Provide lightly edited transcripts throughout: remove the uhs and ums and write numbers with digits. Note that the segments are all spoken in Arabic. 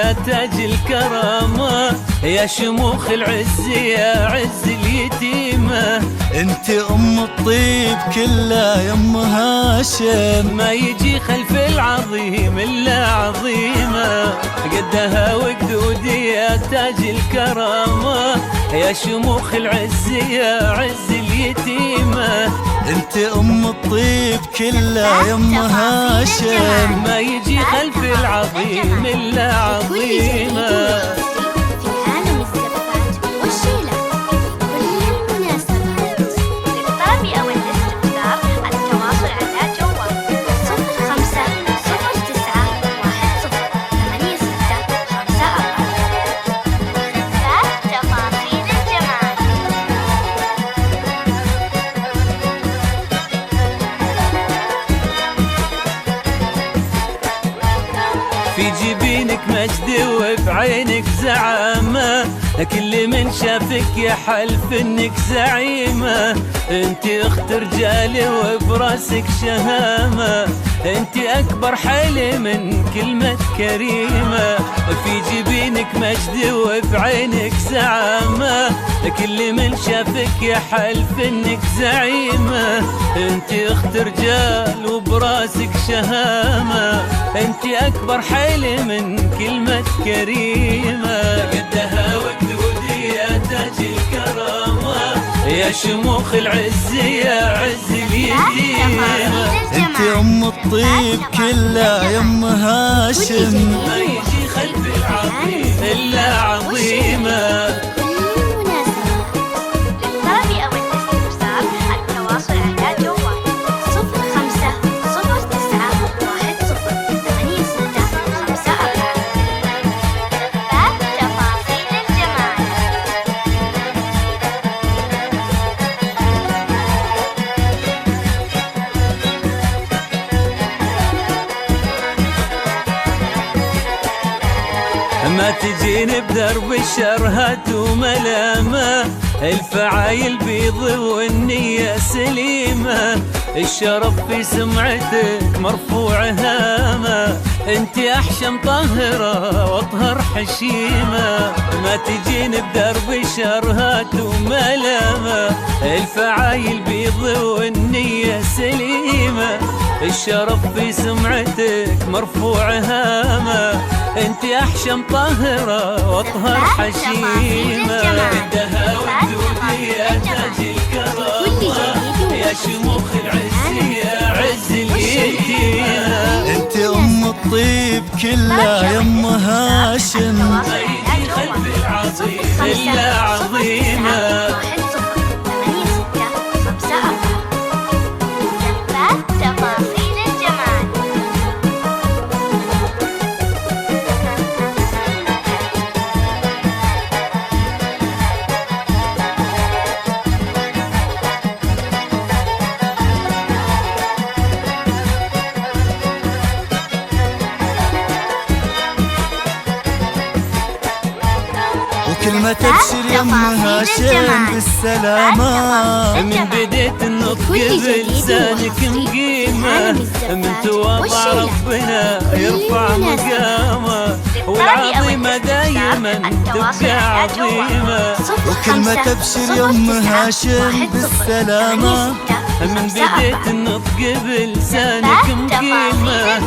يا تاج الكرامة، يا شموخ العز يا عز اليتيمة. انت ام الطيب كلها يا ام هاشم، ما يجي خلف العظيم الا عظيمة. قدها وقدود يا تاج الكرامة، يا شموخ العز يا عز اليتيمة. انت ام الطيب كلها يا ام هاشم، ما يجي خلف العظيم الا عظيمة. في جبينك مجد وبعينك زعامة، كل من شافك يحلف انك زعيمة. انت اخت رجالي وبراسك شهامة، انت اكبر حيل من كلمة كريمة. في جبينك مجد وبعينك زعامة، كل من شافك يحلف انك زعيمة. انت اخت رجال وبراسك شهامة، انت اكبر حيل من كلمة كريمة. قدها وقدودي يا تاج الكرامة، يا شموخ العز يا عز اليتيمة. انت ام الطيب كلها يا ام هاشم، ما يجي خلف العظيم الا عظيمة. ما تجيني بدرب الشرهات وملامة، الفعايل بيض والنية سليمة. الشرف في سمعتك مرفوع هامة، انت احشم طاهرة واطهر حشيمة. ما تجيني بدرب الشرهات وملامة، الفعايل بيض والنية سليمة. الشرف في سمعتك مرفوع هامة، انت احشم طاهرة واطهر حشيمة. قدها وقدودي يا تاج الكرامة، يا شموخ العز يا عز اليتيمة. انت ام الطيب كلها يا ام هاشم، ما يجي خلف العظيم الا عظيمة. كلمة تبشر يا ام هاشم بالسلامة. من بديت النطق بلسانك مقيمة، من تواضع ربنا يرفع مقامه، والعظيمة دايما تبقى عظيمة. وكلمة تبشر يا ام هاشم بالسلامة. من بديت النطق بلسانك مقيمة،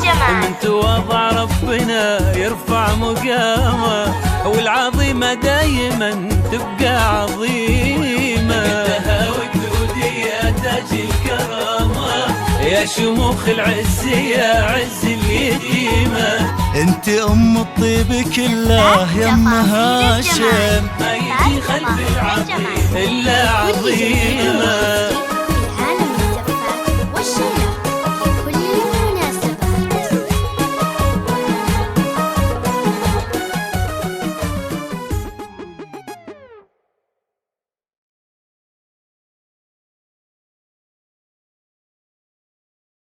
من تواضع ربنا يرفع مقامه، والعظيمة دايما تبقى عظيمة. قدها وقدودي يا تاج الكرامة، يا شموخ العز يا عز اليتيمة. انت ام الطيب كلها يا ام هاشم، ما يجي خلف العظيم الا عظيمة.